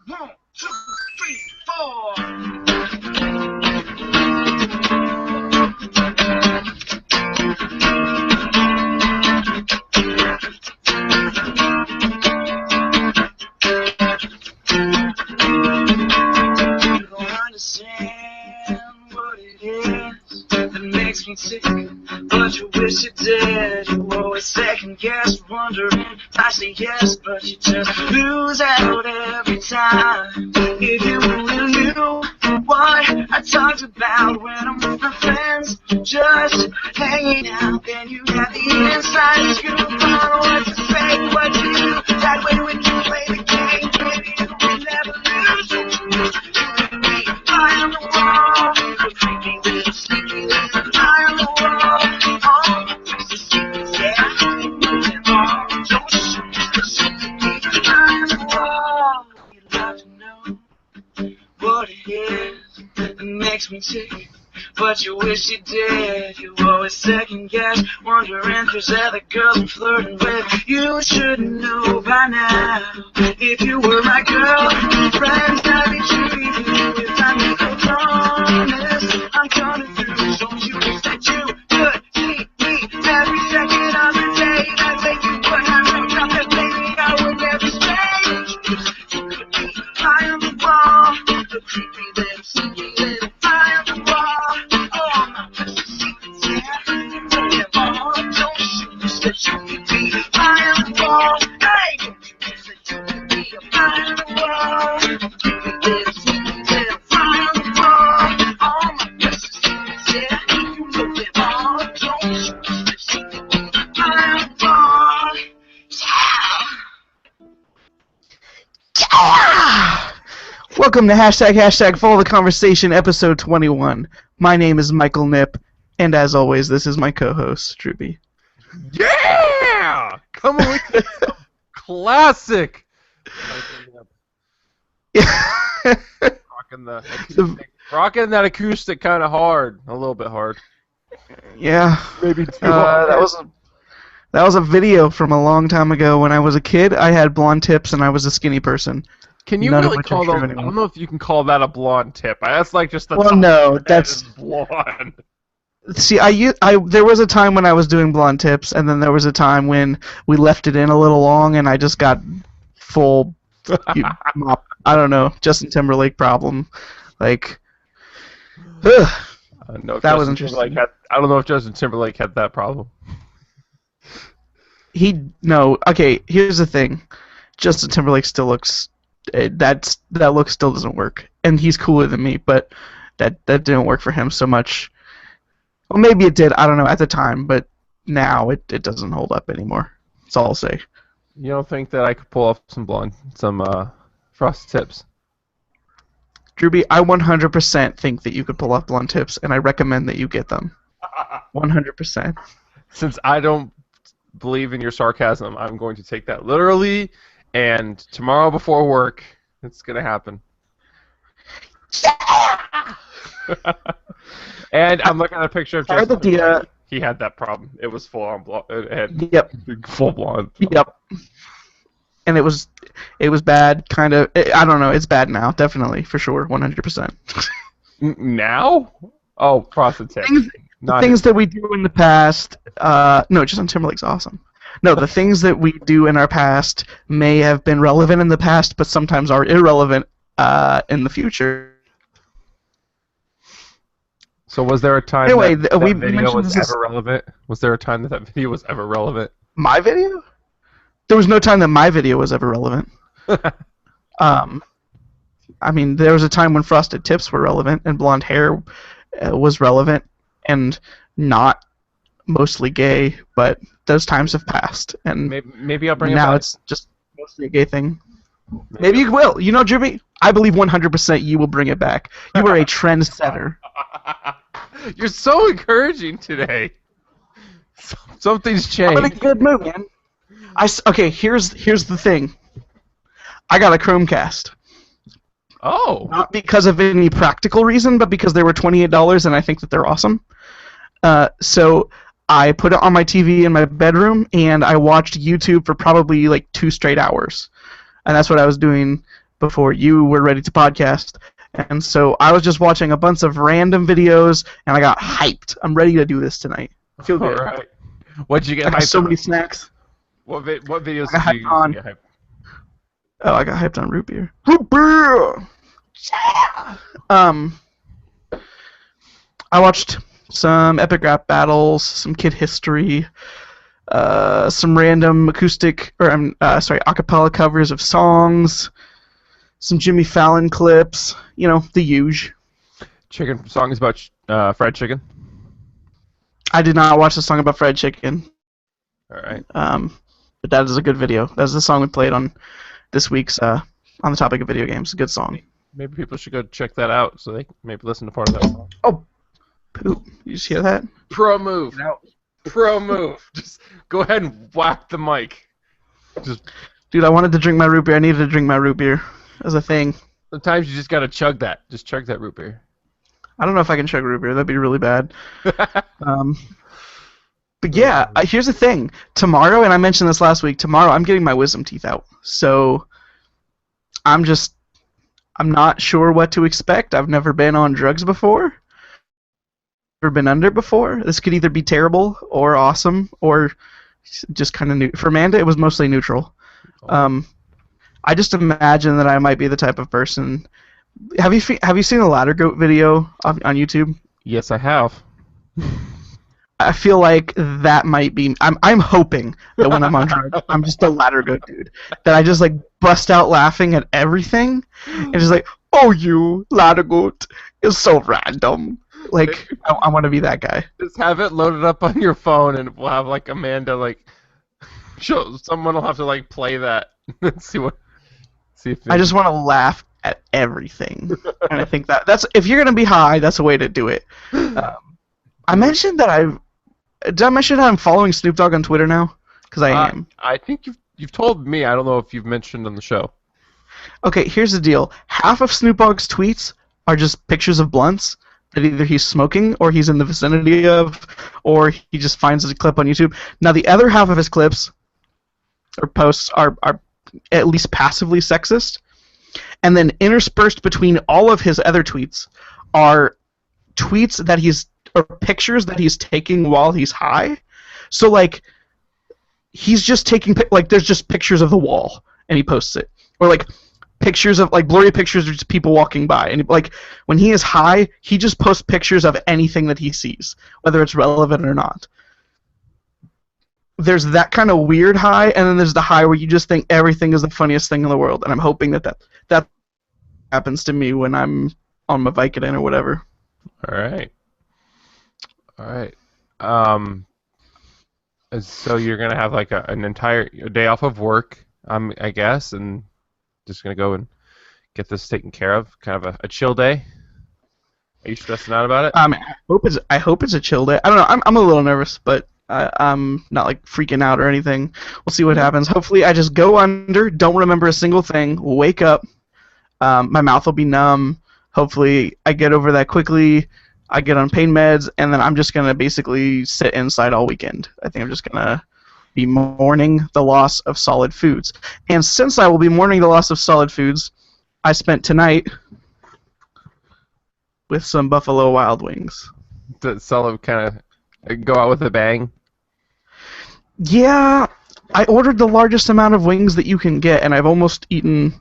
1, 2, 3, 4. You don't understand what it is that makes me tick, but you wish you did. You always second guess, wondering I say yes, but you just lose out every time. If you only knew what I talked about when I'm with my friends, just hanging out, then you have the inside scoop on what to say, what to do. That way when you play the game, baby, you will never lose. You could be high on the wall, a creepy little sneaky little high on the wall. All the secrets, yeah, put them all. Don't shoot, cause you could be high on the wall. You'd love to know what it is that makes me tick, but you wish you did. You always second guess, wondering there's other girls I'm flirting with. You should know by now. If you were my girlfriend, I'd be treating you. If I make a promise, I'm coming through. Don't you wish that you could see me every second of the day? That way you would have no doubt that baby I would never stay. You could be high on the wall, a creepy little sneaky little high on the wall. All my precious secrets, yeah, put them all. Don't you wish that you could be high on the wall? Hey, don't you wish that you could be high on the wall? Creepy little sneaky little high on the wall. All my precious secrets, yeah, you put them all. Don't you wish that you could be high on the wall? Yeah! Welcome to hashtag Follow the Conversation, episode 21. My name is Michael Nip, and as always, this is my co-host, Drewby. Yeah! Come on with some classic. Rocking that acoustic kind of hard, a little bit hard. Yeah. Maybe too hard. That was a video from a long time ago when I was a kid. I had blonde tips and I was a skinny person. Can you really call those? I don't know if you can call that a blonde tip. That's like just the. Well, no, that's blonde. See, there was a time when I was doing blonde tips, and then there was a time when we left it in a little long, and I just got full. I don't know, Justin Timberlake problem, like. No, that was interesting. I don't know if Justin Timberlake had that problem. Okay, here's the thing. Justin Timberlake still looks. That look still doesn't work, and he's cooler than me, but that didn't work for him so much. Well, maybe it did. I don't know at the time, but now it doesn't hold up anymore. That's all I'll say. You don't think that I could pull off some frosted tips? Drewby, I 100% think that you could pull off blonde tips, and I recommend that you get them. 100%. Since I don't believe in your sarcasm, I'm going to take that literally, and tomorrow before work, it's going to happen. Yeah! And I'm looking at a picture of Justin. He had that problem. It was full on blonde. It had full blonde. Yep. And it was bad, kind of. I don't know. It's bad now, definitely, for sure, 100%. Now? Oh, prosthetic. Things that we do in the past. No, Justin Timberlake's awesome. No, the things that we do in our past may have been relevant in the past, but sometimes are irrelevant in the future. So was there a time that video was ever relevant? Was there a time that video was ever relevant? My video? There was no time that my video was ever relevant. I mean, there was a time when frosted tips were relevant and blonde hair was relevant and not mostly gay, but those times have passed. And maybe I'll bring it now back. It's just mostly a gay thing. Maybe you will. You know, Jimmy, I believe 100% you will bring it back. You are a trendsetter. You're so encouraging today. Something's changed. I'm in a good mood, man. Okay, here's the thing. I got a Chromecast. Oh. Not because of any practical reason, but because they were $28 and I think that they're awesome. So I put it on my TV in my bedroom and I watched YouTube for probably like 2 straight hours. And that's what I was doing before you were ready to podcast. And so I was just watching a bunch of random videos, and I got hyped. I'm ready to do this tonight. I feel good. All right. What'd you get I got hyped so on? many snacks. What videos I got did you hyped on- get hyped? Oh, I got hyped on root beer. Root beer! Yeah! I watched some epic rap battles, some kid history, some random acoustic, or acapella covers of songs, some Jimmy Fallon clips, the huge. Chicken songs about fried chicken. I did not watch the song about fried chicken. All right. But that is a good video. That's the song we played on this week's on the topic of video games. A good song. Maybe people should go check that out so they can maybe listen to part of that song. Oh, poop! You just hear that? Pro move. Pro move. Just go ahead and whack the mic. Dude, I wanted to drink my root beer. I needed to drink my root beer as a thing. Sometimes you just gotta chug that. Just chug that root beer. I don't know if I can chug root beer. That'd be really bad. But yeah, here's the thing. Tomorrow, and I mentioned this last week, tomorrow I'm getting my wisdom teeth out. So I'm not sure what to expect. I've never been on drugs before. Never been under before. This could either be terrible or awesome or just kind of new. For Amanda, it was mostly neutral. I just imagine that I might be the type of person. Have you seen the Ladder Goat video on YouTube? Yes, I have. I feel like that might be. I'm hoping that when I'm on drugs, I'm just a Ladder Goat dude. That I just like bust out laughing at everything, and just like, oh, you Ladder Goat is so random. Like I want to be that guy. Just have it loaded up on your phone, and we'll have like Amanda like. Someone will have to like play that and see if. I just want to laugh at everything, and I think that's if you're gonna be high, that's a way to do it. I mentioned that did I mention that I'm following Snoop Dogg on Twitter now? Because I am. I think you've told me. I don't know if you've mentioned on the show. Okay, here's the deal. Half of Snoop Dogg's tweets are just pictures of blunts that either he's smoking or he's in the vicinity of, or he just finds a clip on YouTube. Now the other half of his clips or posts are at least passively sexist, and then interspersed between all of his other tweets are tweets that or pictures that he's taking while he's high. So like he's just taking like there's just pictures of the wall and he posts it, or like pictures of like blurry pictures of just people walking by, and like when he is high he just posts pictures of anything that he sees, whether it's relevant or not. There's that kind of weird high, and then there's the high where you just think everything is the funniest thing in the world, and I'm hoping that happens to me when I'm on my Vicodin or whatever. All right. So you're gonna have like an entire day off of work, I guess, and just gonna go and get this taken care of. Kind of a chill day. Are you stressing out about it? I hope it's a chill day. I don't know. I'm a little nervous, but I'm not like freaking out or anything. We'll see what happens. Hopefully, I just go under, don't remember a single thing, wake up, my mouth will be numb. Hopefully, I get over that quickly. I get on pain meds, and then I'm just gonna basically sit inside all weekend. I think I'm just gonna be mourning the loss of solid foods. And since I will be mourning the loss of solid foods, I spent tonight with some Buffalo Wild Wings. To solid kind of go out with a bang. Yeah, I ordered the largest amount of wings that you can get, and I've almost eaten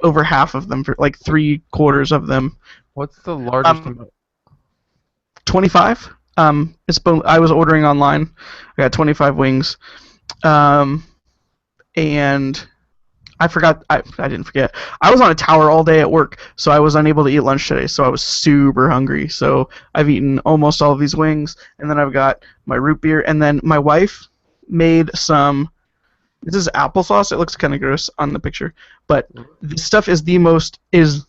over half of them, for like 3/4 of them. What's the largest amount? 25. I was ordering online. I got 25 wings. And I forgot. I didn't forget. I was on a tower all day at work, so I was unable to eat lunch today. So I was super hungry. So I've eaten almost all of these wings, and then I've got my root beer, and then my wife made some. This is applesauce. It looks kind of gross on the picture, but this stuff is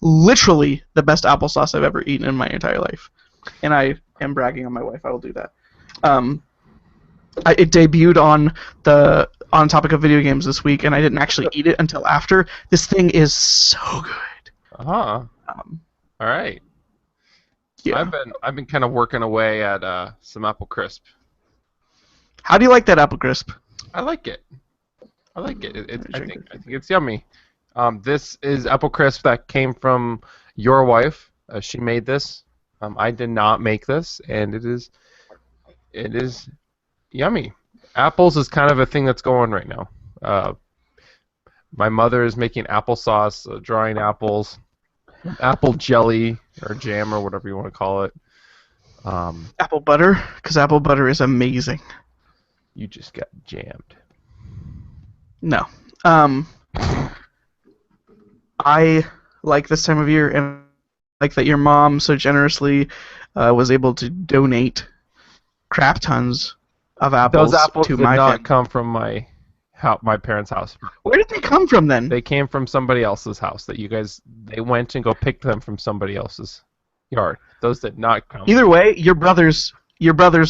literally the best applesauce I've ever eaten in my entire life, and I am bragging on my wife. I will do that. It debuted on topic of video games this week, and I didn't actually eat it until after. This thing is so good. All right. Yeah. I've been kind of working away at some apple crisp. How do you like that apple crisp? I like it. I think it's yummy. This is apple crisp that came from your wife. She made this. I did not make this, and it is yummy. Apples is kind of a thing that's going right now. My mother is making applesauce, drying apples, apple jelly or jam or whatever you want to call it. Apple butter, because apple butter is amazing. You just got jammed. No. I like this time of year, and like that your mom so generously was able to donate crap tons of apples Those apples to did my not family. come from my parents' house. Where did they come from then? They came from somebody else's house. They went and go pick them from somebody else's yard. Those did not come. Either way, your brothers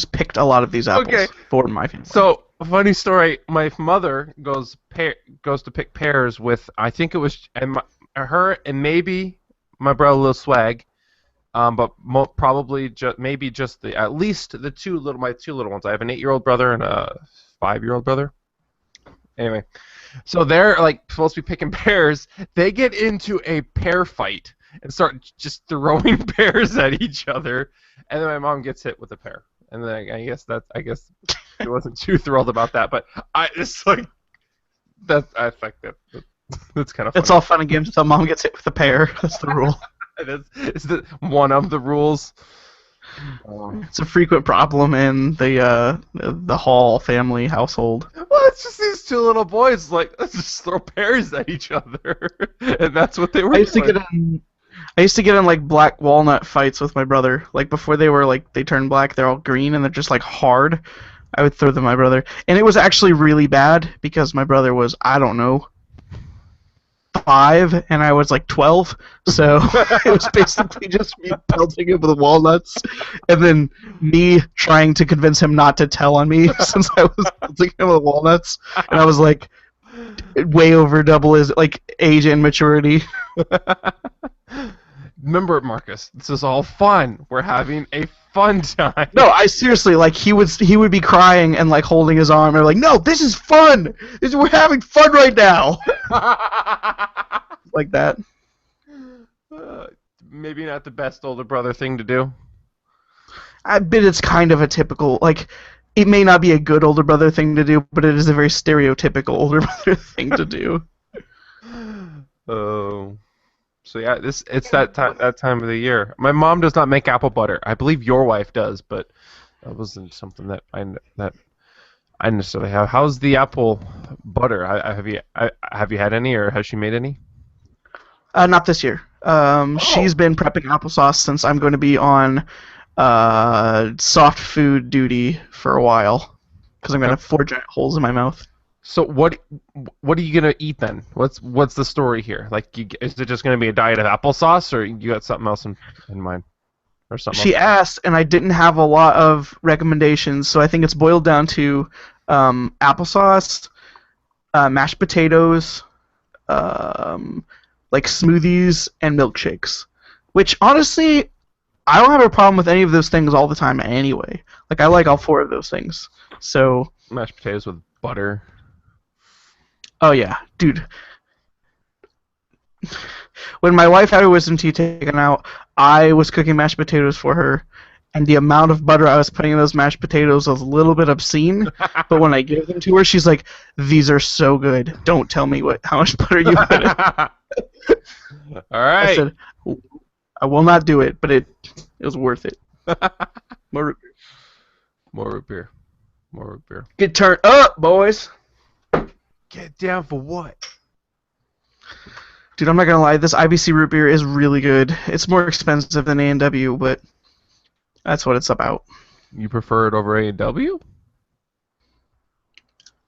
picked a lot of these apples Okay. for my family. So, funny story. My mother goes to pick pears with, I think it was her and maybe my brother Lil Swag, but probably maybe just at least my two little ones. I have an 8-year-old brother and a 5-year-old brother. Anyway, so they're like supposed to be picking pears. They get into a pear fight and start just throwing pears at each other, and then my mom gets hit with a pear. And then I guess she wasn't too thrilled about that, but it's like that's kind of funny. It's all fun and games until mom gets hit with a pear. That's the rule. It's one of the rules. It's a frequent problem in the Hall family household. Well, it's just these two little boys, like, let's just throw pears at each other, and that's what they were I used doing. I used to get in like black walnut fights with my brother. Like before they turn black, they're all green and they're just like hard. I would throw them at my brother, and it was actually really bad because my brother was, I don't know, 5 and I was like 12, so it was basically just me pelting him with walnuts, and then me trying to convince him not to tell on me since I was pelting him with walnuts, and I was like way over double his like age and maturity. Remember, Marcus, this is all fun. We're having a fun time. No, I seriously, like he would be crying and like holding his arm and like, no, this is fun. We're having fun right now. Like that. Maybe not the best older brother thing to do. I bet it's kind of a typical, like, it may not be a good older brother thing to do, but it is a very stereotypical older brother thing to do. Oh. So yeah, it's that time of the year. My mom does not make apple butter. I believe your wife does, but that wasn't something that I necessarily have. How's the apple butter? Have you had any, or has she made any? Not this year. She's been prepping applesauce since I'm going to be on soft food duty for a while because I'm going to have 4 giant holes in my mouth. So what are you gonna eat then? What's the story here? Like, is it just gonna be a diet of applesauce, or you got something else in mind, or something? She asked, and I didn't have a lot of recommendations, so I think it's boiled down to applesauce, mashed potatoes, like smoothies, and milkshakes. Which honestly, I don't have a problem with any of those things all the time anyway. Like I like all 4 of those things. So Mashed potatoes with butter. oh yeah, dude. When my wife had her wisdom teeth taken out, I was cooking mashed potatoes for her, and the amount of butter I was putting in those mashed potatoes was a little bit obscene. But when I gave them to her, she's like, "These are so good. Don't tell me how much butter you put in." All right. I said, "I will not do it, but it was worth it." More root beer. More root beer. More root beer. Get turned up, boys. Get down for what? Dude, I'm not gonna lie. This IBC root beer is really good. It's more expensive than A&W, but that's what it's about. You prefer it over A&W?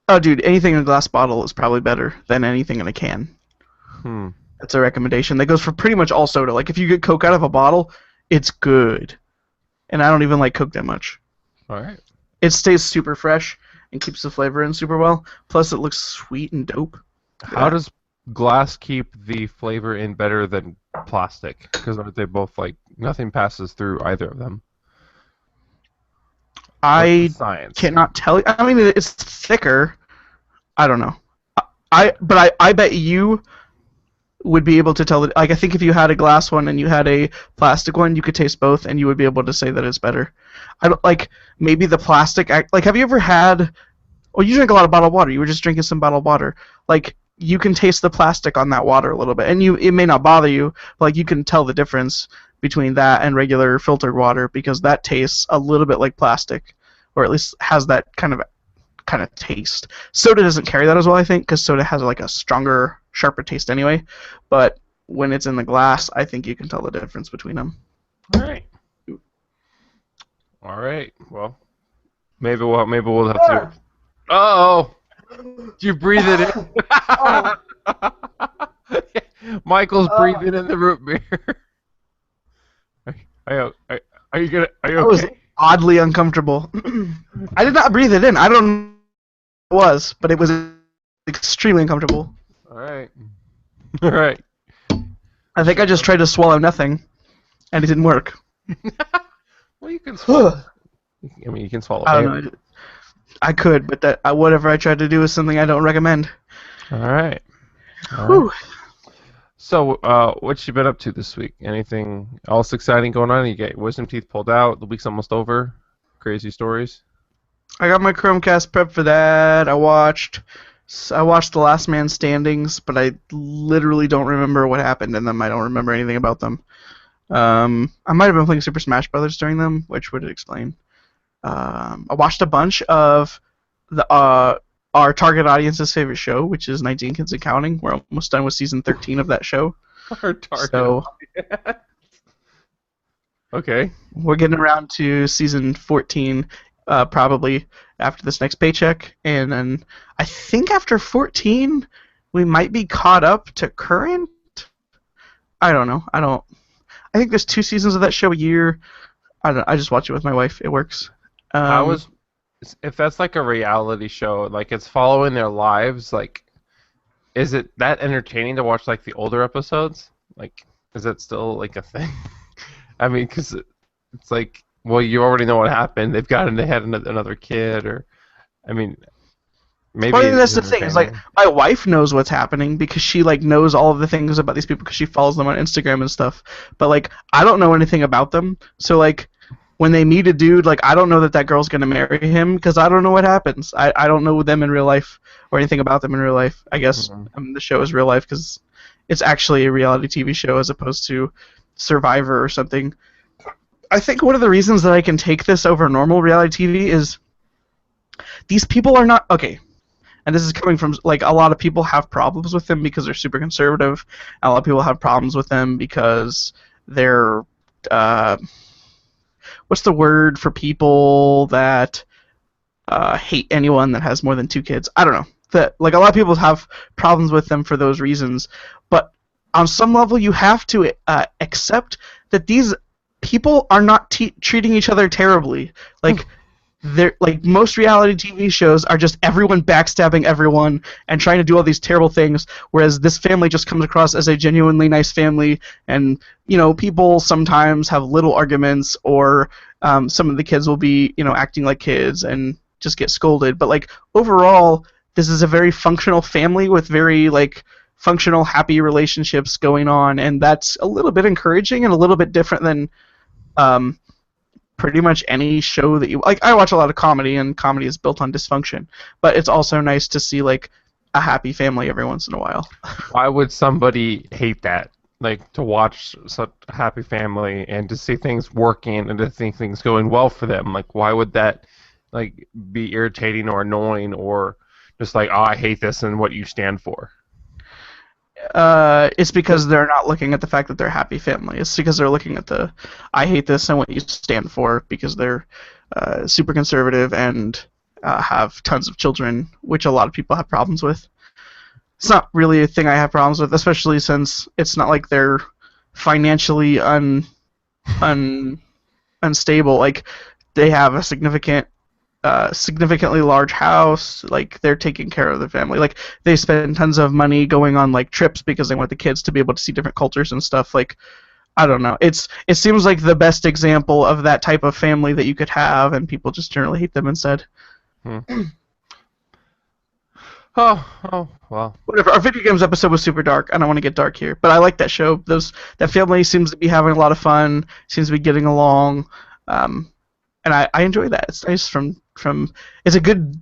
Oh, dude, anything in a glass bottle is probably better than anything in a can. That's a recommendation. That goes for pretty much all soda. Like, if you get Coke out of a bottle, it's good. And I don't even like Coke that much. All right. It stays super fresh and keeps the flavor in super well. Plus, it looks sweet and dope. How does glass keep the flavor in better than plastic? Because aren't they both like nothing passes through either of them? I Science. cannot tell you. I mean, it's thicker. I don't know. I bet you would be able to tell that. Like I think if you had a glass one and you had a plastic one, you could taste both, and you would be able to say that it's better. I don't like maybe the plastic. Like, have you ever had? Well, you drink a lot of bottled water. You were just drinking some bottled water. Like you can taste the plastic on that water a little bit, and it may not bother you. But, like you can tell the difference between that and regular filtered water because that tastes a little bit like plastic, or at least has that kind of taste. Soda doesn't carry that as well, I think, because soda has like a stronger, sharper taste anyway. But when it's in the glass, I think you can tell the difference between them. All right. All right. Well, maybe we'll have to. Oh, did you breathe it in? Michael's breathing in the root beer. Are you okay? That was oddly uncomfortable. I did not breathe it in. I don't know what it was, but it was extremely uncomfortable. All right. All right. I think I just tried to swallow nothing, and it didn't work. Well, you can swallow. I mean, you can swallow. I don't know. I could, but whatever I tried to do is something I don't recommend. All right. Whew. So, what you been up to this week? Anything else exciting going on? You get wisdom teeth pulled out. The week's almost over. Crazy stories. I got my Chromecast prepped for that. I watched The Last Man Standings, but I literally don't remember what happened in them. I don't remember anything about them. I might have been playing Super Smash Brothers during them, which would explain. I watched a bunch of our target audience's favorite show, which is 19 Kids and Counting. We're almost done with season 13 of that show. Our target. So, okay. We're getting around to season 14 probably after this next paycheck. And then I think after 14, we might be caught up to current. I don't know. I think there's 2 seasons of that show a year. I just watch it with my wife. It works. If that's like a reality show, like it's following their lives, like, is it that entertaining to watch like the older episodes? Like, is that still like a thing? I mean, because it's like, well, you already know what happened. They've had another kid, or, I mean, maybe. Well, that's the thing. It's like my wife knows what's happening because she like knows all of the things about these people because she follows them on Instagram and stuff. But like, I don't know anything about them, so like. When they meet a dude, like, I don't know that girl's going to marry him because I don't know what happens. I don't know them in real life or anything about them in real life. I guess the show is real life because it's actually a reality TV show as opposed to Survivor or something. I think one of the reasons that I can take this over normal reality TV is these people are not... Okay, and this is coming from... Like, a lot of people have problems with them because they're super conservative. A lot of people have problems with them because they're... what's the word for people that hate anyone that has more than 2 kids? I don't know. Like a lot of people have problems with them for those reasons, but on some level you have to accept that these people are not treating each other terribly. Like they're like most reality TV shows are just everyone backstabbing everyone and trying to do all these terrible things, whereas this family just comes across as a genuinely nice family. And you know, people sometimes have little arguments, or some of the kids will be acting like kids and just get scolded. But like overall, this is a very functional family with very like functional, happy relationships going on, and that's a little bit encouraging and a little bit different than pretty much any show that you like. I watch a lot of comedy, and comedy is built on dysfunction, but it's also nice to see like a happy family every once in a while. Why would somebody hate that? Like, to watch such a happy family and to see things working and to think things going well for them. Like, why would that like be irritating or annoying or just like, oh, I hate this and what you stand for? It's because they're not looking at the fact that they're a happy family. It's because they're looking at the I hate this and what you stand for, because they're super conservative and have tons of children, which a lot of people have problems with. It's not really a thing I have problems with, especially since it's not like they're financially unstable. Like, they have a significantly large house. Like, they're taking care of the family. Like, they spend tons of money going on like trips because they want the kids to be able to see different cultures and stuff. Like, I don't know. It seems like the best example of that type of family that you could have, and people just generally hate them instead. Oh, well. Whatever. Our video games episode was super dark. I don't want to get dark here, but I like that show. That family seems to be having a lot of fun. Seems to be getting along, and I enjoy that. It's nice it's a good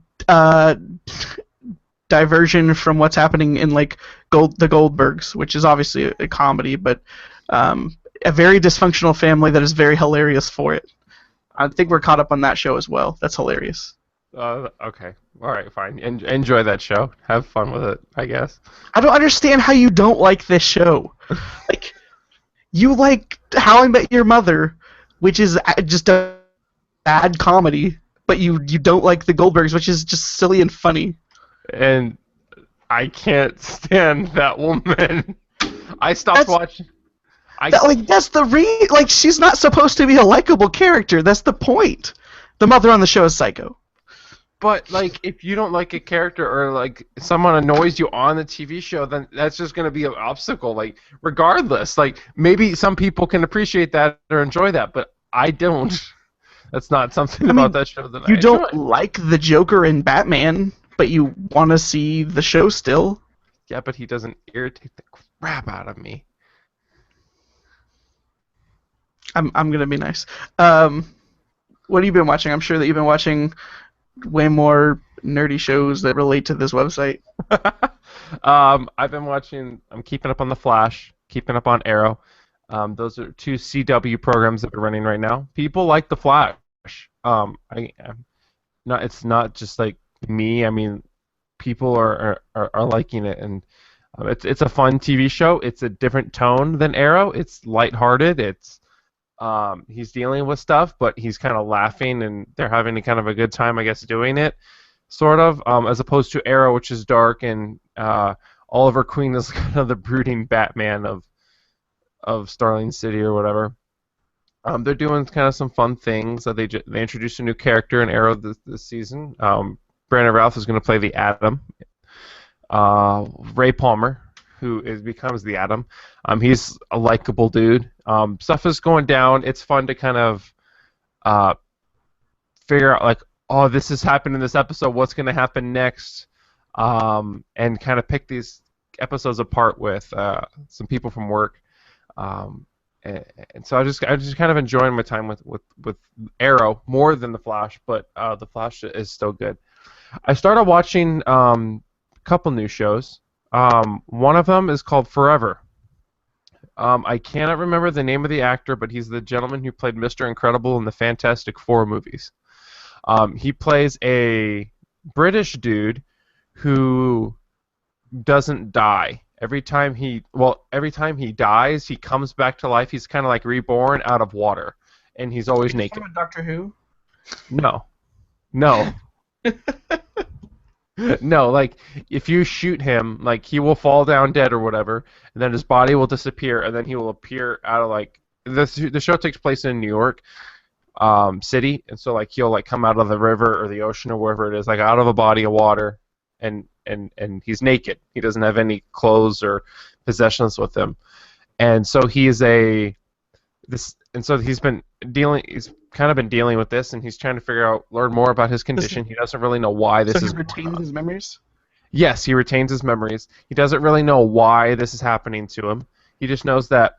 diversion from what's happening in like the Goldbergs, which is obviously a comedy, but a very dysfunctional family that is very hilarious for it. I think we're caught up on that show as well. That's hilarious. Okay. All right, fine. Enjoy that show. Have fun with it, I guess. I don't understand how you don't like this show. Like, you like How I Met Your Mother, which is just a bad comedy, but you don't like The Goldbergs, which is just silly and funny. And I can't stand that woman. I stopped watching. She's not supposed to be a likable character. That's the point. The mother on the show is psycho. But like, if you don't like a character or like someone annoys you on the TV show, then that's just going to be an obstacle. Like, regardless, like maybe some people can appreciate that or enjoy that, but I don't. That's not something about that show that I enjoy. You don't like the Joker and Batman, but you want to see the show still. Yeah, but he doesn't irritate the crap out of me. I'm gonna be nice. What have you been watching? I'm sure that you've been watching way more nerdy shows that relate to this website. I've been watching. I'm keeping up on The Flash, keeping up on Arrow. Those are two CW programs that are running right now. People like The Flash. It's not just like me. I mean, people are liking it, and it's a fun TV show. It's a different tone than Arrow. It's lighthearted. He's dealing with stuff, but he's kind of laughing, and they're having kind of a good time, I guess, doing it, sort of, as opposed to Arrow, which is dark, and Oliver Queen is kind of the brooding Batman of Starling City or whatever. They're doing kind of some fun things. They introduced a new character in Arrow this season. Brandon Routh is going to play the Atom. Ray Palmer, who becomes the Atom. He's a likable dude. Stuff is going down. It's fun to kind of figure out, like, oh, this has happened in this episode. What's going to happen next? And kind of pick these episodes apart with some people from work. And so I just kind of enjoying my time with Arrow more than The Flash, but The Flash is still good. I started watching a couple new shows. One of them is called Forever. I cannot remember the name of the actor, but he's the gentleman who played Mr. Incredible in the Fantastic Four movies. He plays a British dude who doesn't die. Every time he dies, he comes back to life. He's kind of like reborn out of water, and he's always naked. Doctor Who? No. No, like, if you shoot him, like, he will fall down dead or whatever, and then his body will disappear, and then he will appear out of, like, the show takes place in New York City, and so, like, he'll, like, come out of the river or the ocean or wherever it is, like, out of a body of water, and he's naked. He doesn't have any clothes or possessions with him. And so he's kind of been dealing with this, and he's trying to learn more about his condition. He doesn't really know why this is. So he retains his memories? Yes, he retains his memories. He doesn't really know why this is happening to him. He just knows that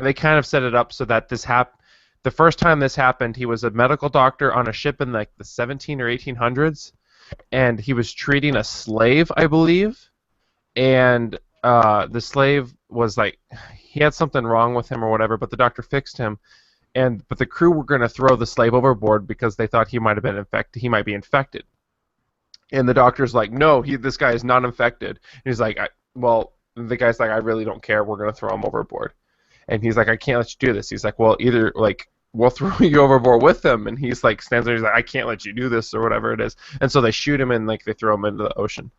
they kind of set it up so that the first time this happened, he was a medical doctor on a ship in like the 17 or 1800s, and he was treating a slave, I believe, and the slave was like, he had something wrong with him or whatever, but the doctor fixed him. But the crew were going to throw the slave overboard because they thought he might have been infected. He might be infected. And the doctor's like, no, this guy is not infected. And he's like, the guy's like, I really don't care. We're going to throw him overboard. And he's like, I can't let you do this. He's like, well, either like we'll throw you overboard with him. And he's like, stands there. He's like, I can't let you do this or whatever it is. And so they shoot him and like they throw him into the ocean.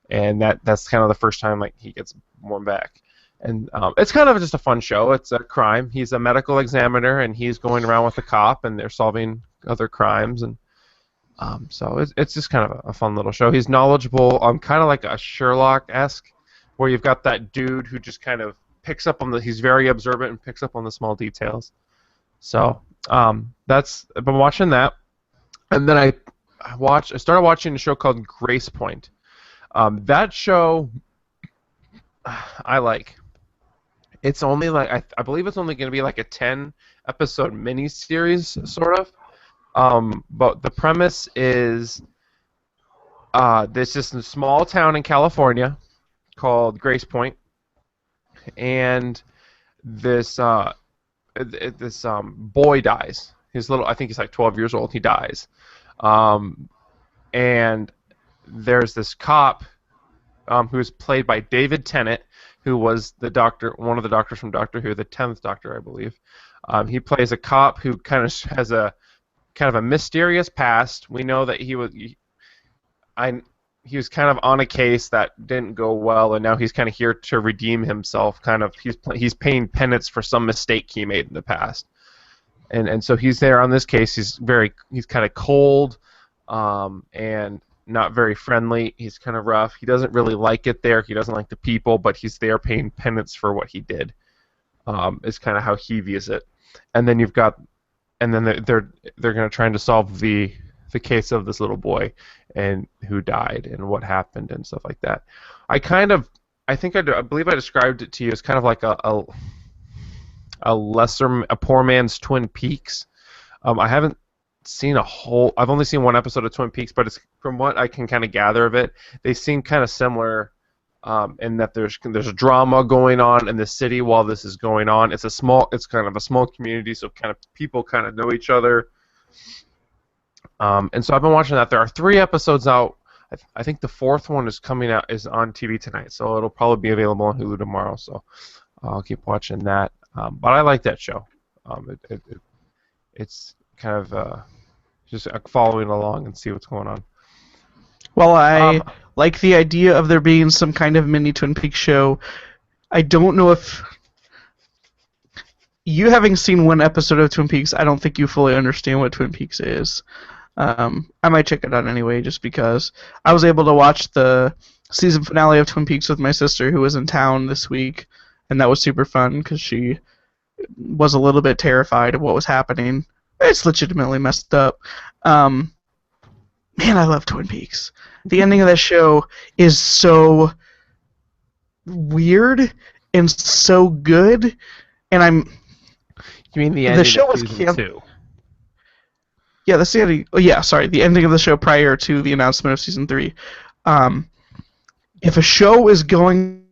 And that's kind of the first time like he gets born back. And it's kind of just a fun show. It's a crime. He's a medical examiner, and he's going around with a cop, and they're solving other crimes. And so it's just kind of a fun little show. He's knowledgeable, kind of like a Sherlock-esque, where you've got that dude who just kind of picks up on he's very observant and picks up on the small details. So I've been watching that, and then I started watching a show called Grace Point. That show I like. It's only like I believe it's only going to be like a 10-episode miniseries, sort of. But the premise is there's this small town in California called Grace Point, and this boy dies. He's little. I think he's like 12 years old. He dies, and there's this cop who's played by David Tennant, who was the doctor, one of the doctors from Doctor Who, the 10th Doctor, I believe. He plays a cop who kind of has a kind of a mysterious past. We know that he was kind of on a case that didn't go well, and now he's kind of here to redeem himself. Kind of he's paying penance for some mistake he made in the past, and so he's there on this case. He's kind of cold, and not very friendly. He's kind of rough. He doesn't really like it there. He doesn't like the people, but he's there paying penance for what he did. Is kind of how he views it. And then they're going to try to solve the case of this little boy and who died and what happened and stuff like that. I believe I described it to you as kind of like a poor man's Twin Peaks. I haven't seen I've only seen one episode of Twin Peaks, but it's from what I can kind of gather of it, they seem kind of similar in that there's a drama going on in the city while this is going on. It's kind of a small community, so kind of people kind of know each other. And so I've been watching that. There are 3 episodes out. I think the 4th one is on TV tonight, so it'll probably be available on Hulu tomorrow. So I'll keep watching that. But I like that show. It's kind of just following along and see what's going on. Well, I like the idea of there being some kind of mini Twin Peaks show. I don't know if you, having seen one episode of Twin Peaks, I don't think you fully understand what Twin Peaks is. I might check it out anyway, just because I was able to watch the season finale of Twin Peaks with my sister, who was in town this week, and that was super fun because she was a little bit terrified of what was happening. It's legitimately messed up. Man, I love Twin Peaks. The ending of that show is so weird and so good, and You mean the ending show of was season 2? Yeah, that's the ending. Oh, yeah, sorry, the ending of the show prior to the announcement of season 3. If a show is going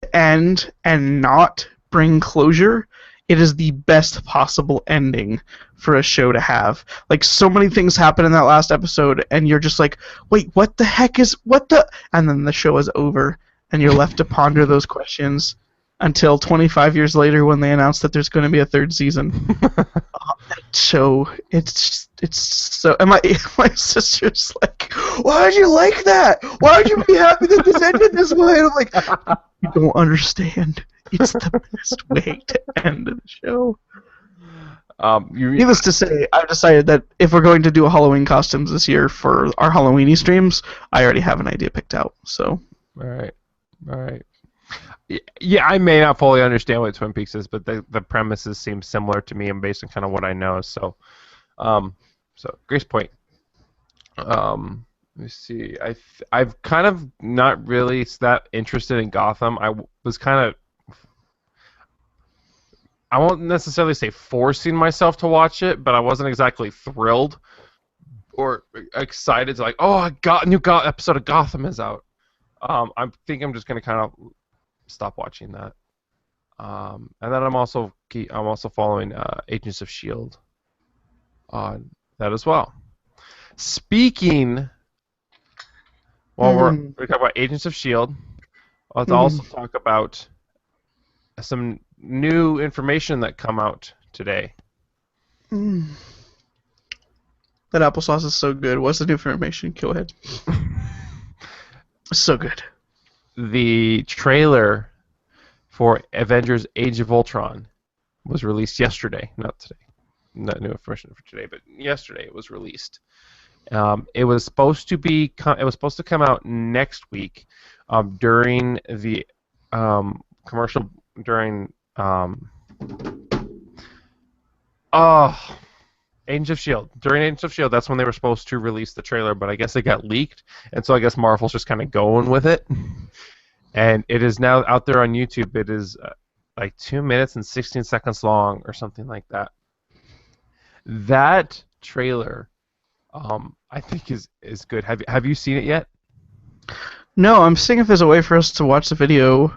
to end and not bring closure, it is the best possible ending for a show to have. Like, so many things happen in that last episode, and you're just like, wait, what the heck is, what the? And then the show is over, and you're left to ponder those questions until 25 years later when they announce that there's going to be a 3rd season. That show, it's so... And my sister's like, why'd you like that? Why'd you be happy that this ended this way? And I'm like, you don't understand. It's the best way to end the show. Needless to say, I've decided that if we're going to do a Halloween costumes this year for our Halloweeny streams, I already have an idea picked out. So. All right. Yeah, I may not fully understand what Twin Peaks is, but the premises seem similar to me and based on kind of what I know. So, Grace Point. Let me see. I've kind of not really that interested in Gotham. I was kind of, I won't necessarily say forcing myself to watch it, but I wasn't exactly thrilled or excited to like, oh, a new episode of Gotham is out. I think I'm just gonna kind of stop watching that. And then I'm also following Agents of S.H.I.E.L.D. on that as well. Speaking, while we're talking about Agents of S.H.I.E.L.D., let's also talk about some new information that come out today. That applesauce is so good. What's the new information? Go ahead. So good. The trailer for Avengers Age of Ultron was released yesterday. Not today. Not new information for today, but yesterday it was released. It was supposed to come out next week during the commercial Agents of Shield. During Agents of Shield, that's when they were supposed to release the trailer, but I guess it got leaked, and so I guess Marvel's just kind of going with it. And it is now out there on YouTube. It is like 2 minutes and 16 seconds long, or something like that. That trailer, I think is good. Have you seen it yet? No, I'm seeing if there's a way for us to watch the video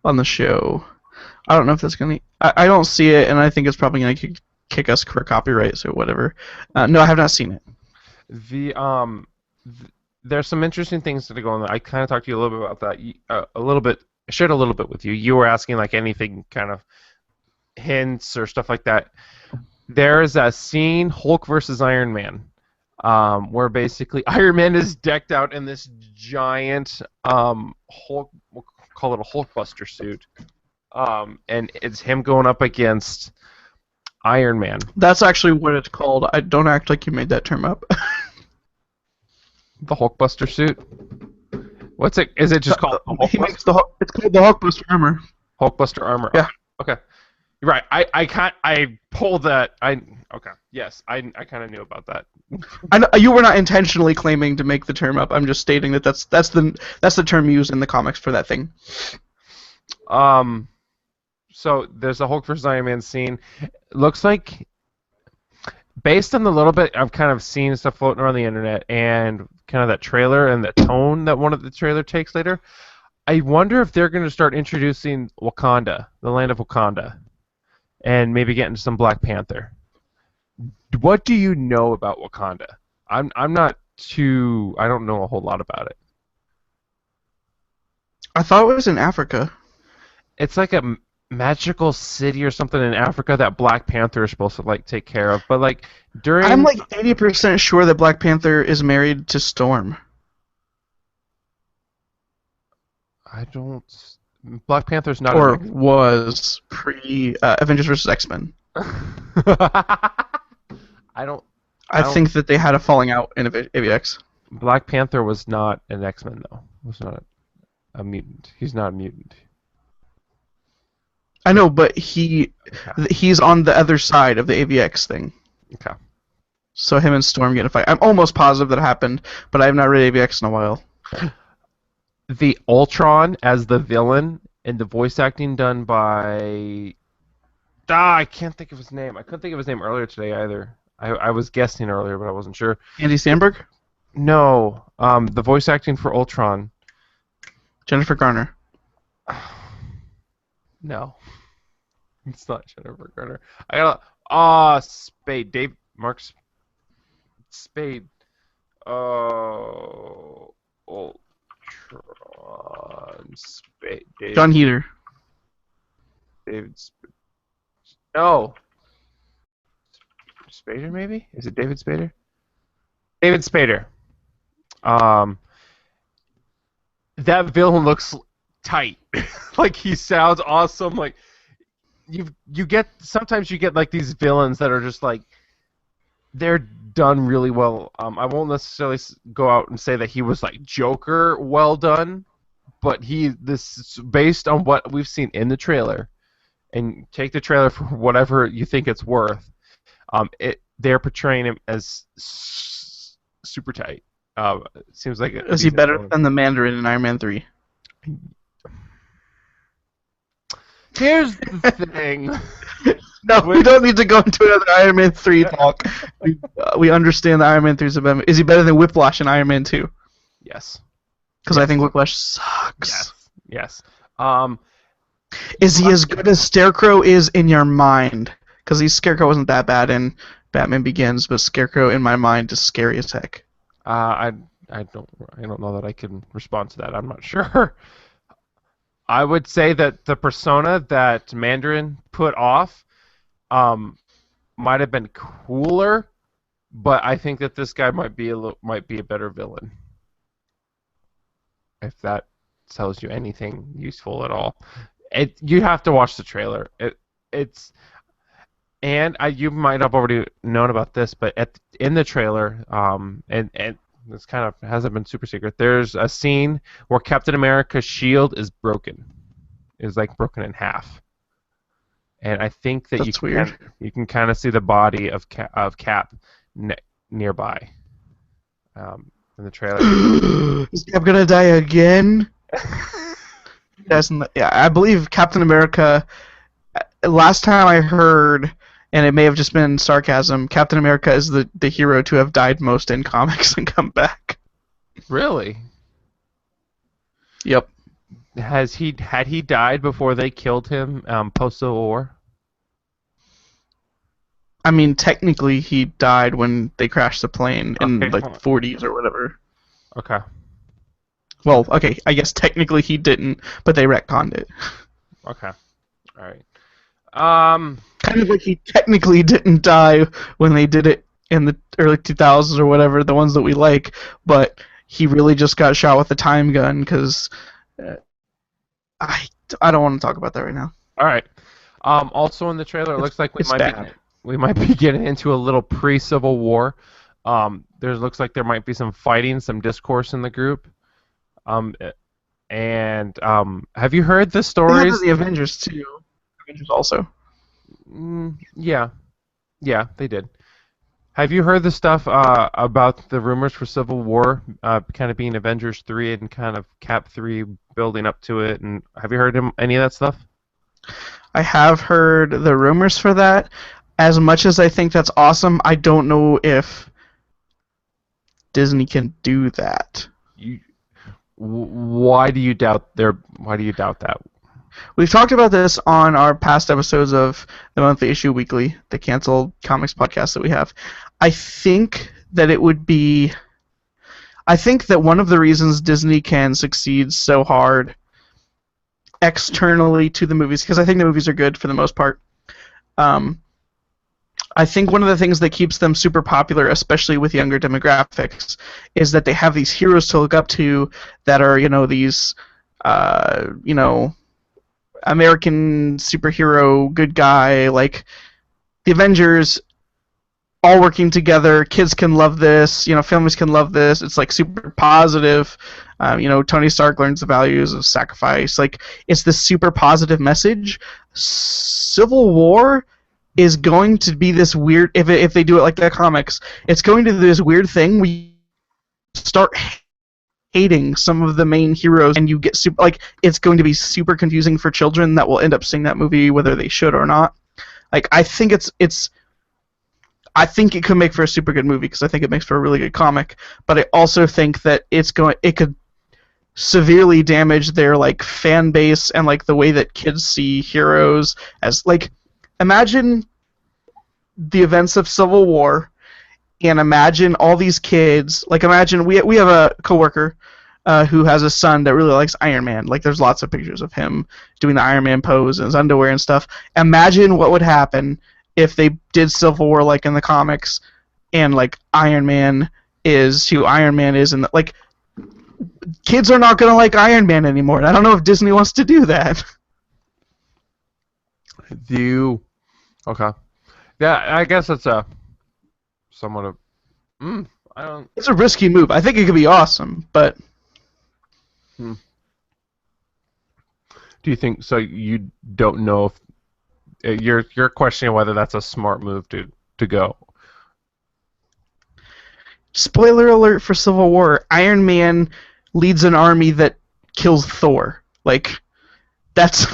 on the show. I don't know if that's gonna. I don't see it, and I think it's probably gonna kick us for copyrights or whatever. No, I have not seen it. There's some interesting things that go on there. I kind of talked to you a little bit about that. A little bit. I shared a little bit with you. You were asking like anything kind of hints or stuff like that. There is a scene, Hulk versus Iron Man, where basically Iron Man is decked out in this giant Hulk, we'll call it a Hulkbuster suit, and it's him going up against Iron Man. That's actually what it's called. I don't act like you made that term up. The Hulkbuster suit. What's it? Is it just called the Hulkbuster? He makes it's called the Hulkbuster armor. Hulkbuster armor. Yeah. Okay. You're right. I pulled that. Okay. Yes. I kind of knew about that. I know, you were not intentionally claiming to make the term up. I'm just stating that that's the term used in the comics for that thing. So there's a Hulk versus Iron Man scene. Looks like, based on the little bit I've kind of seen stuff floating around the internet and kind of that trailer and the tone that one of the trailer takes later, I wonder if they're going to start introducing Wakanda, the land of Wakanda, and maybe get into some Black Panther. What do you know about Wakanda? I don't know a whole lot about it. I thought it was in Africa. It's like a magical city or something in Africa that Black Panther is supposed to like take care of, but like during I'm like 80% sure that Black Panther is married to Storm. Black Panther's not or was pre Avengers vs. X-Men. I think that they had a falling out in AVX. Black Panther was not an X-Men though. Was not a mutant. He's not a mutant. I know, but he's on the other side of the AVX thing. Okay. So him and Storm get in a fight. I'm almost positive that happened, but I have not read AVX in a while. The Ultron as the villain and the voice acting done by... I can't think of his name. I couldn't think of his name earlier today either. I was guessing earlier, but I wasn't sure. Andy Samberg? No. The voice acting for Ultron. Jennifer Garner. No. It's not Jennifer Garner. I got Spade. Mark Spade. Oh, Ultron. Spade. John Heater. David Spade. No. Spader, maybe? Is it David Spader? David Spader. That villain looks tight. Like he sounds awesome. Like sometimes you get like these villains that are just like they're done really well. I won't necessarily go out and say that he was like Joker well done, but this is based on what we've seen in the trailer, and take the trailer for whatever you think it's worth. They're portraying him as super tight. It seems like is he better than the Mandarin in Iron Man 3? Here's the thing. No, we don't need to go into another Iron Man 3 talk. We understand that Iron Man 3 is better. Is he better than Whiplash in Iron Man 2? Yes. Because I think Whiplash sucks. Yes. Is he as good as Scarecrow is in your mind? Because Scarecrow wasn't that bad in Batman Begins, but Scarecrow in my mind is scary as heck. I don't know that I can respond to that. I'm not sure. I would say that the persona that Mandarin put off might have been cooler, but I think that this guy might be a better villain. If that tells you anything useful at all, you have to watch the trailer. You might have already known about this, but in the trailer, and this kind of hasn't been super secret. There's a scene where Captain America's shield is broken. It's like broken in half. and I think that That's weird. You can kind of see the body of Cap nearby in the trailer. Is Cap gonna die again? Yeah, I believe Captain America. Last time I heard, and it may have just been sarcasm, Captain America is the hero to have died most in comics and come back. Really? Yep. Had he died before they killed him post Civil War? I mean, technically, he died when they crashed the plane in Okay, like hold on. 40s or whatever. Okay. Well, okay, I guess technically he didn't, but they retconned it. Okay. All right. Kind of like he technically didn't die when they did it in the early 2000s or whatever, the ones that we like, but he really just got shot with a time gun because I don't want to talk about that right now. All right. Also in the trailer, it looks like It's bad. we might be getting into a little pre-Civil War. Looks like there might be some fighting, some discourse in the group. And have you heard the They stories? have the Avengers too. Avengers also. Yeah, they did. Have you heard the stuff about the rumors for Civil War kind of being Avengers 3 and kind of Cap 3 building up to it? And have you heard any of that stuff? I have heard the rumors for that. As much as I think that's awesome, I don't know if Disney can do that. Why do you doubt that? We've talked about this on our past episodes of the Monthly Issue Weekly, the canceled comics podcast that we have. I think that one of the reasons Disney can succeed so hard externally to the movies, because I think the movies are good for the most part. I think one of the things that keeps them super popular, especially with younger demographics, is that they have these heroes to look up to that are, these, American superhero good guy, like the Avengers, all working together. Kids can love this, families can love this. It's like super positive. Tony Stark learns the values of sacrifice. Like, it's this super positive message. Civil War is going to be this weird, if they do it like the comics, it's going to be this weird thing where you start hating some of the main heroes, and you get super, like, it's going to be super confusing for children that will end up seeing that movie whether they should or not. Like, I think I think it could make for a super good movie because I think it makes for a really good comic, but I also think that it could severely damage their like fan base and like the way that kids see heroes as like. Imagine the events of Civil War, and imagine all these kids. Like, imagine we have a coworker who has a son that really likes Iron Man. Like, there's lots of pictures of him doing the Iron Man pose in his underwear and stuff. Imagine what would happen if they did Civil War like in the comics, and like Iron Man is who Iron Man is, and like kids are not gonna like Iron Man anymore. And I don't know if Disney wants to do that. Okay. Yeah, I guess it's a somewhat of. I don't. It's a risky move. I think it could be awesome, but. Do you think so? You don't know if you're questioning whether that's a smart move to go. Spoiler alert for Civil War: Iron Man leads an army that kills Thor. Like, that's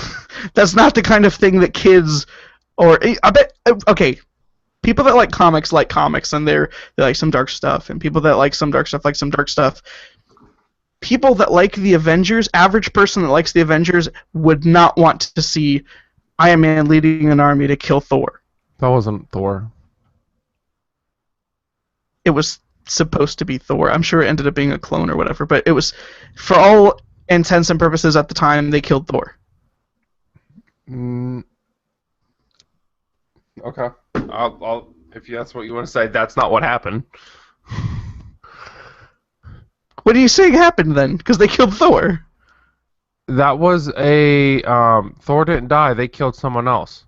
not the kind of thing that kids. Or I bet okay, people that like comics, and they like some dark stuff, and people that like some dark stuff like some dark stuff. People that like the Avengers, average person that likes the Avengers, would not want to see Iron Man leading an army to kill Thor. That wasn't Thor. It was supposed to be Thor. I'm sure it ended up being a clone or whatever, but it was, for all intents and purposes at the time, they killed Thor. Okay. I'll if that's what you want to say, that's not what happened. What do you say happened then? Because they killed Thor. That was a Thor didn't die. They killed someone else.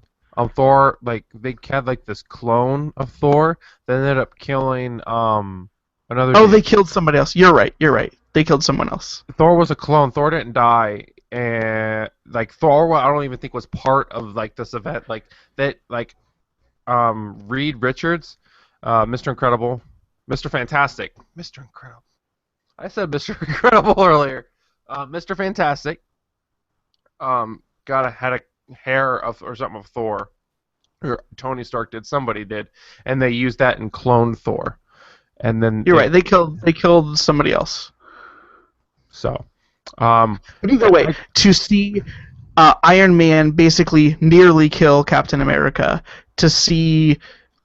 Thor, like, they had like this clone of Thor that ended up killing another. Oh, they killed somebody else. You're right. They killed someone else. Thor was a clone. Thor didn't die, and like Thor, I don't even think was part of like this event, like that, like Reed Richards, Mr. Incredible, Mr. Fantastic, Mr. Incredible. I said Mr. Incredible earlier. Mr. Fantastic, had a hair of or something of Thor, or Tony Stark did, somebody did, and they used that and cloned Thor, and then You're right. They killed somebody else. So, but either way, to see Iron Man basically nearly kill Captain America, to see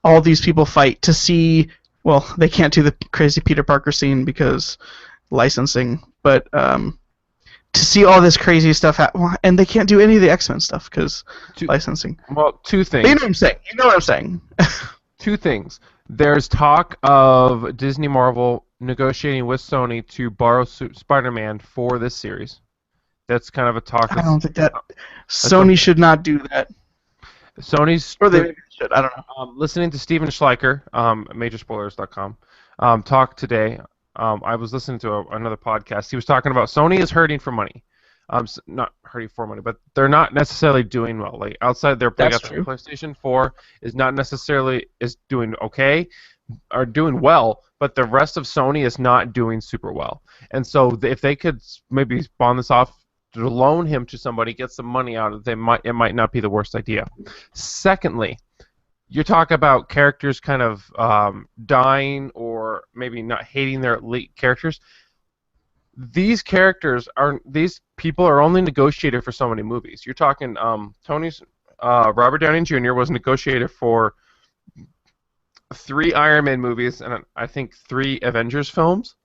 all these people fight, to see, well, they can't do the crazy Peter Parker scene because licensing, but to see all this crazy stuff happen, and they can't do any of the X-Men stuff because licensing. Well, two things. But you know what I'm saying. Two things. There's talk of Disney Marvel negotiating with Sony to borrow Spider-Man for this series. That's kind of a talk. I don't think that Sony should not do that. Sony's, or they should. I don't know. Listening to Steven Schleicher, Majorspoilers.com, talk today. I was listening to another podcast. He was talking about Sony is hurting for money. Not hurting for money, but they're not necessarily doing well. Like outside their PlayStation 4 is not necessarily is doing okay or doing well, but the rest of Sony is not doing super well. And so if they could maybe spawn this off to loan him to somebody, get some money out of it, it might not be the worst idea. Secondly, you talk about characters kind of dying or maybe not hating their lead characters. These people are only negotiated for so many movies. You're talking Tony's Robert Downey Jr. was negotiated for 3 Iron Man movies and I think 3 Avengers films.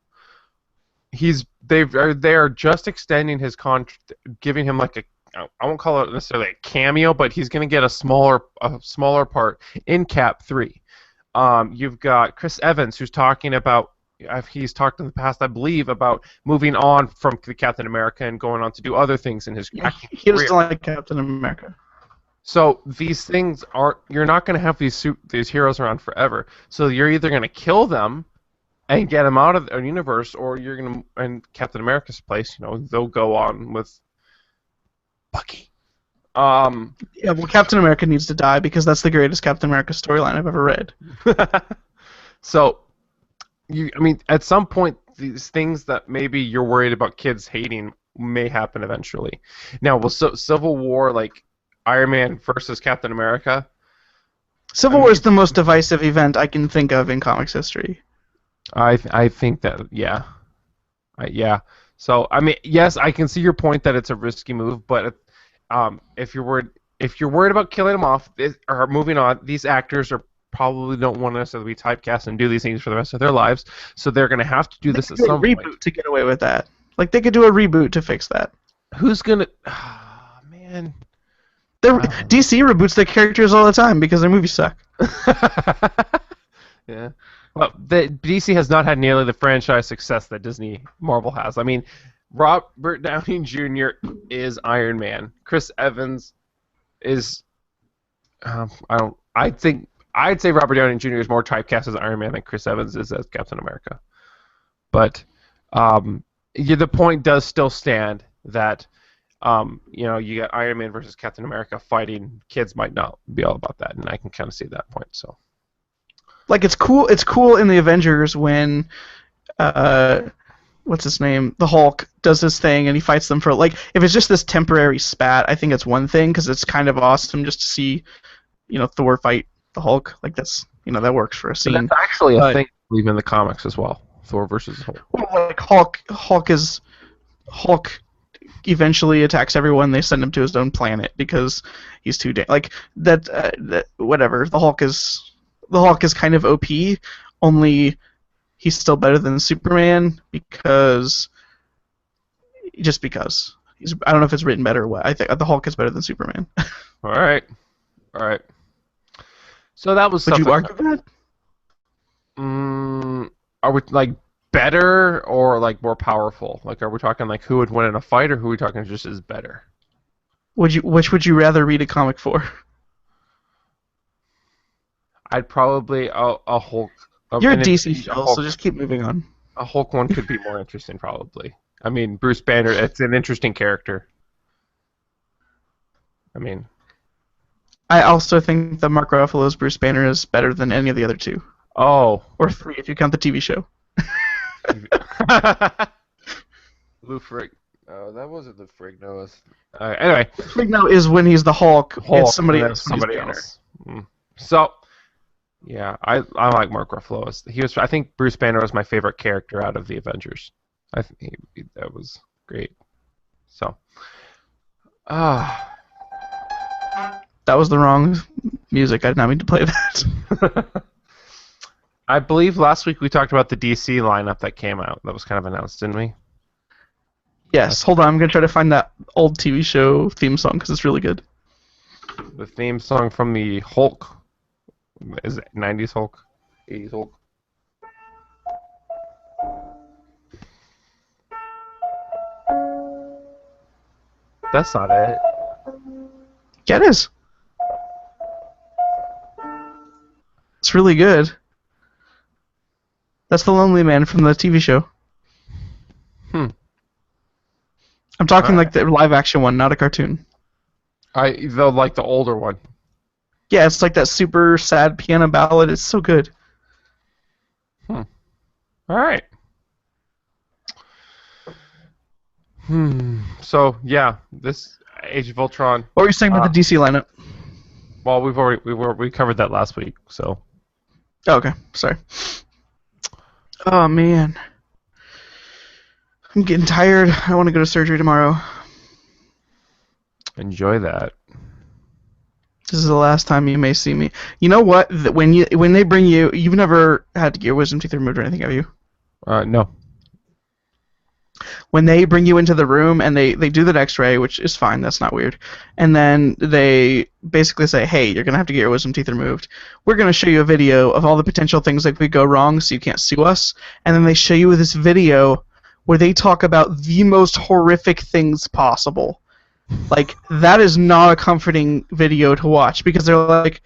They are just extending his contract, giving him like I won't call it necessarily a cameo, but he's going to get a smaller part in Cap 3. You've got Chris Evans, who's talking about, he's talked in the past, I believe, about moving on from the Captain America and going on to do other things in his acting He career. doesn't like Captain America. So these things you're not going to have these heroes around forever. So you're either going to kill them and get them out of the universe, or you're going to, in Captain America's place, they'll go on with Bucky. Yeah, well, Captain America needs to die because that's the greatest Captain America storyline I've ever read. So, at some point, these things that maybe you're worried about kids hating may happen eventually. Now, will Civil War, like Iron Man versus Captain America? Civil War is the most divisive event I can think of in comics history. I think that, yeah. Yeah. So, yes, I can see your point that it's a risky move, but if you're worried about killing them off or moving on, these actors probably don't want to necessarily be typecast and do these things for the rest of their lives, so they're going to have to do this at some point. Reboot to get away with that. Like, they could do a reboot to fix that. Who's gonna? Man. DC reboots their characters all the time because their movies suck. Yeah. Well, DC has not had nearly the franchise success that Disney Marvel has. Robert Downey Jr. is Iron Man. Chris Evans is. I'd say Robert Downey Jr. is more typecast as Iron Man than Chris Evans is as Captain America. But the point does still stand that you got Iron Man versus Captain America fighting. Kids might not be all about that, and I can kind of see that point. So. Like, it's cool in the Avengers when what's his name, the Hulk does his thing and he fights them for, like, if it's just this temporary spat, I think it's one thing because it's kind of awesome just to see Thor fight the Hulk. Like, that's that works for a scene. But that's actually a thing even in the comics as well. Thor versus Hulk. Well, like Hulk eventually attacks everyone. They send him to his own planet because he's too that whatever. The Hulk is kind of OP, only he's still better than Superman because I don't know if it's written better or what. I think the Hulk is better than Superman. All right. So that was. Would you argue that? Are we like better or like more powerful? Like, are we talking like who would win in a fight, or who are we talking just is better? Which would you rather read a comic for? I'd probably a Hulk. You're a DC show, so just keep moving on. A Hulk one could be more interesting, probably. Bruce Banner. It's an interesting character. I mean, I also think that Mark Ruffalo's Bruce Banner is better than any of the other two. oh. Or three, if you count the TV show. Lou Ferrigno. Oh, that wasn't the Ferrigno's. Anyway. Ferrigno is when he's the Hulk. It's somebody and else. Somebody else. So, yeah, I like Mark Ruffalo. I think Bruce Banner was my favorite character out of the Avengers. I think that was great. So, that was the wrong music. I did not mean to play that. I believe last week we talked about the DC lineup that came out. That was kind of announced, didn't we? Yes. Hold on. I'm going to try to find that old TV show theme song because it's really good. The theme song from the Hulk. Is it 90s Hulk? 80s Hulk? That's not it. Yeah, it is. It's really good. That's the Lonely Man from the TV show. I'm talking like the live action one, not a cartoon. Like the older one. Yeah, it's like that super sad piano ballad. It's so good. All right. So yeah, this Age of Ultron. What were you saying about the DC lineup? Well, we covered that last week. So. Oh, okay, sorry. Oh man, I'm getting tired. I want to go to surgery tomorrow. Enjoy that. This is the last time you may see me. You know what? When they bring you, you've never had to get your wisdom teeth removed or anything, have you? No. When they bring you into the room and they do that X-ray, which is fine, that's not weird, and then they basically say, hey, you're going to have to get your wisdom teeth removed. We're going to show you a video of all the potential things that could go wrong so you can't sue us, and then they show you this video where they talk about the most horrific things possible. Like, that is not a comforting video to watch because they're like,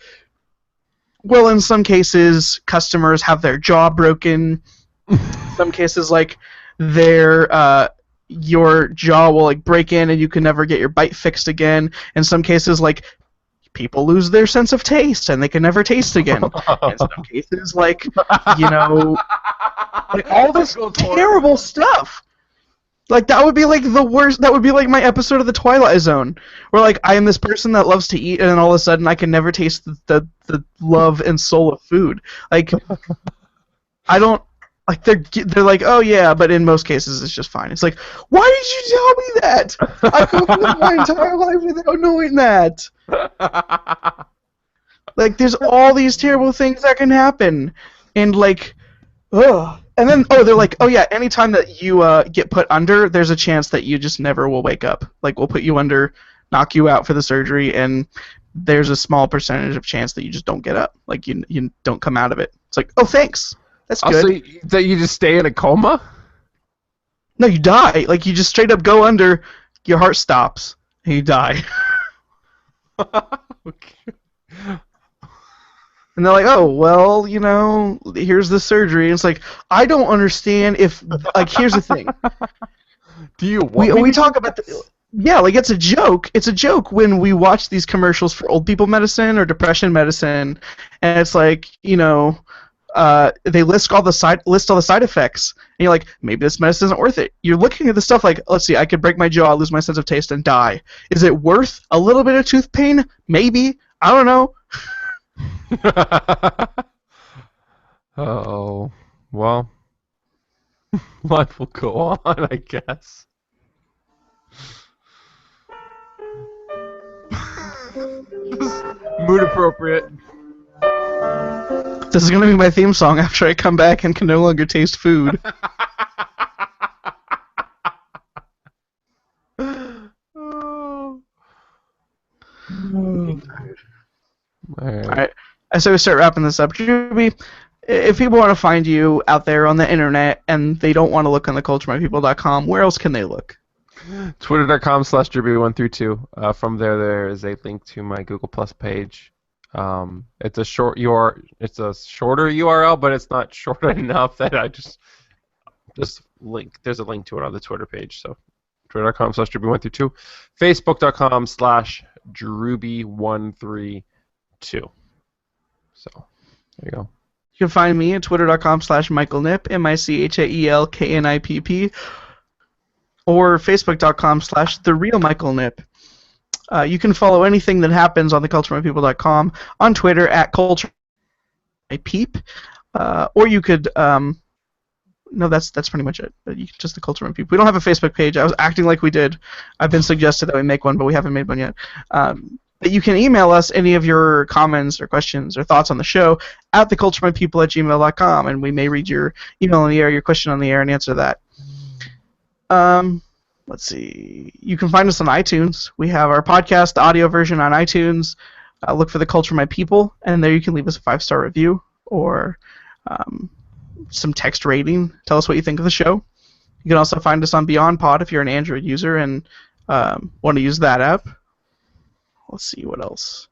well, in some cases, customers have their jaw broken. In some cases, like, your jaw will like break in and you can never get your bite fixed again. In some cases, like, people lose their sense of taste and they can never taste again. In some cases, like, you know, like all this terrible stuff. Like, that would be like the worst. That would be like my episode of The Twilight Zone, where like I am this person that loves to eat, and then all of a sudden I can never taste the love and soul of food. Like, I don't. Like, they're like, oh yeah, but in most cases it's just fine. It's like, why did you tell me that? I've lived my entire life without knowing that. Like, there's all these terrible things that can happen, and like, ugh. And then, they're like, oh yeah, anytime that you get put under, there's a chance that you just never will wake up. Like, we'll put you under, knock you out for the surgery, and there's a small percentage of chance that you just don't get up. Like, you don't come out of it. It's like, oh, thanks. That's good. So that you just stay in a coma? No, you die. Like, you just straight up go under, your heart stops, and you die. Okay. And they're like, oh, well, you know, here's the surgery. And it's like, I don't understand if, like, here's the thing. Do you want we talk about yeah, like, it's a joke. It's a joke when we watch these commercials for old people medicine or depression medicine, and it's like, you know, they list all the side effects, and you're like, maybe this medicine isn't worth it. You're looking at the stuff like, let's see, I could break my jaw, lose my sense of taste, and die. Is it worth a little bit of tooth pain? Maybe. I don't know. Oh, well, life will go on, I guess. Mood appropriate. This is going to be my theme song after I come back and can no longer taste food. Alright, so we start wrapping this up. Drewby, if people want to find you out there on the internet and they don't want to look on theculturemypeople.com, where else can they look? Twitter.com/Drewby132. From there is a link to my Google Plus page. It's a shorter URL, but it's not short enough that I just link. There's a link to it on the Twitter page. So Twitter.com/Drewby132, Facebook.com/Drewby Drewby132. So there you go. You can find me at twitter.com/MichaelNipp, MichaelKnipp, or facebook.com/TheRealMichaelNipp. You can follow anything that happens on theculturemypeople.com, on Twitter at CultureMyPeep, or you could no, that's pretty much it. Just the Culture People. We don't have a Facebook page. I was acting like we did. I've been suggested that we make one, but we haven't made one yet. But you can email us any of your comments or questions or thoughts on the show at theculturemypeople@gmail.com, and we may read your email on the air, your question on the air, and answer that. Let's see. You can find us on iTunes. We have our podcast, the audio version, on iTunes. Look for The Culture My People, and there you can leave us a 5-star review or some text rating. Tell us what you think of the show. You can also find us on BeyondPod if you're an Android user and want to use that app. Let's see what else.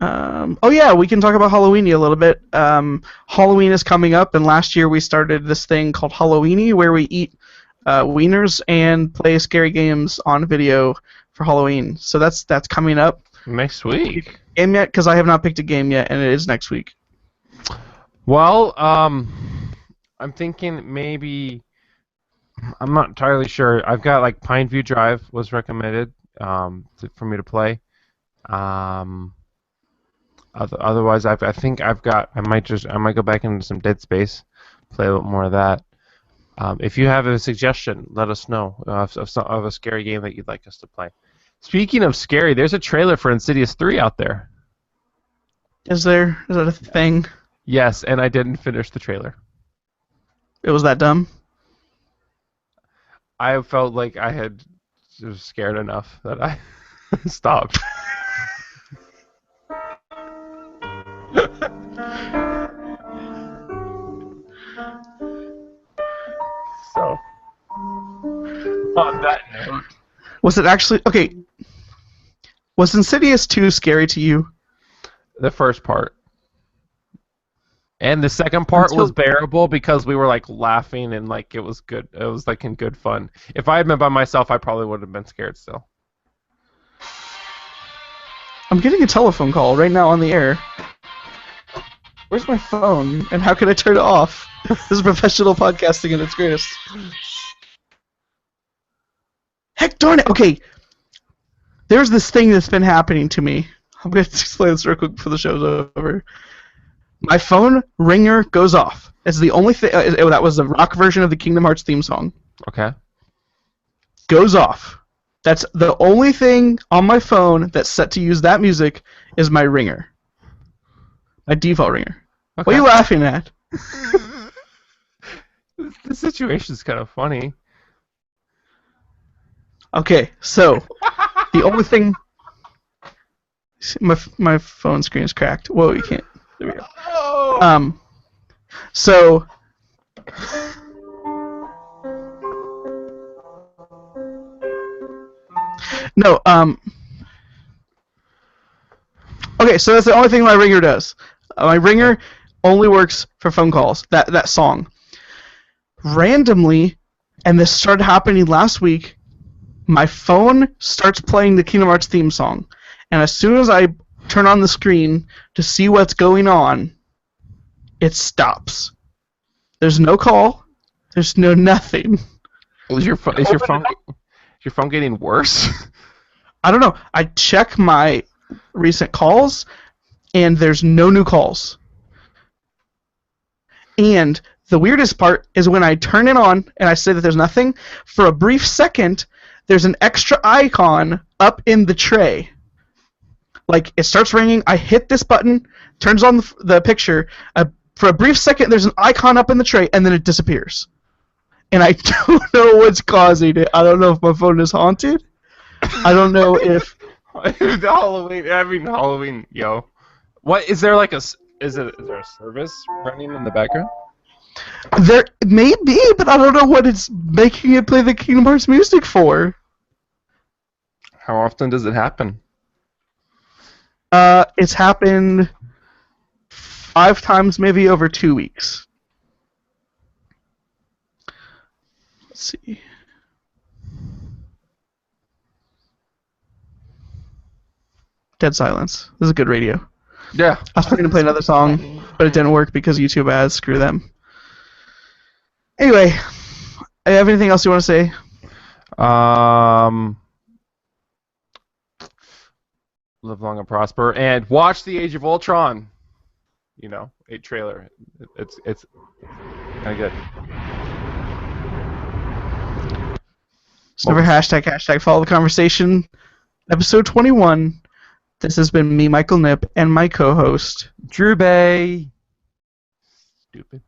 Oh yeah, we can talk about Halloweeny a little bit. Halloween is coming up, and last year we started this thing called Halloweeny, where we eat wieners and play scary games on video for Halloween. So that's coming up next week. Game yet? Because I have not picked a game yet, and it is next week. Well, I'm thinking maybe. I'm not entirely sure. I've got like Pineview Drive was recommended for me to play. Otherwise, I think I've got. I might go back into some Dead Space, play a little more of that. If you have a suggestion, let us know of a scary game that you'd like us to play. Speaking of scary, there's a trailer for Insidious 3 out there. Is there? Is that a thing? Yes, and I didn't finish the trailer. It was that dumb? I felt like I was scared enough that I stopped. So, on that note. Was it actually... Okay. Was Insidious 2 scary to you? The first part. And the second part was bearable because we were like laughing and like it was good. It was like in good fun. If I had been by myself, I probably would have been scared still. I'm getting a telephone call right now on the air. Where's my phone? And how can I turn it off? This is professional podcasting at its greatest. Heck darn it! Okay. There's this thing that's been happening to me. I'm going to explain this real quick before the show's over. My phone ringer goes off. It's the only thing. That was the rock version of the Kingdom Hearts theme song. Okay. Goes off. That's the only thing on my phone that's set to use that music is my ringer. My default ringer. Okay. What are you laughing at? The situation's kind of funny. Okay, so the only thing. My phone screen is cracked. Whoa, you can't. There we go. So no, okay, so that's the only thing my ringer does. My ringer only works for phone calls. That song. Randomly, and this started happening last week, my phone starts playing the Kingdom Hearts theme song, and as soon as I turn on the screen to see what's going on, it stops. There's no call. There's no nothing. Is your phone getting worse? I don't know. I check my recent calls, and there's no new calls. And the weirdest part is when I turn it on and I say that there's nothing, for a brief second, there's an extra icon up in the tray. Like, it starts ringing, I hit this button, turns on the picture, for a brief second there's an icon up in the tray, and then it disappears. And I don't know what's causing it. I don't know if my phone is haunted. I don't know if... Halloween, yo. What, is there like is there a service running in the background? There may be, but I don't know what it's making it play the Kingdom Hearts music for. How often does it happen? It's happened 5 times, maybe over 2 weeks. Let's see. Dead silence. This is good radio. Yeah. I was trying to play another song, but it didn't work because YouTube ads. Screw them. Anyway, have anything else you want to say? Live long and prosper, and watch the Age of Ultron. You know, a trailer. It's kind of good. So never hashtag follow the conversation. Episode 21. This has been me, Michael Nip, and my co-host Drewby. Stupid.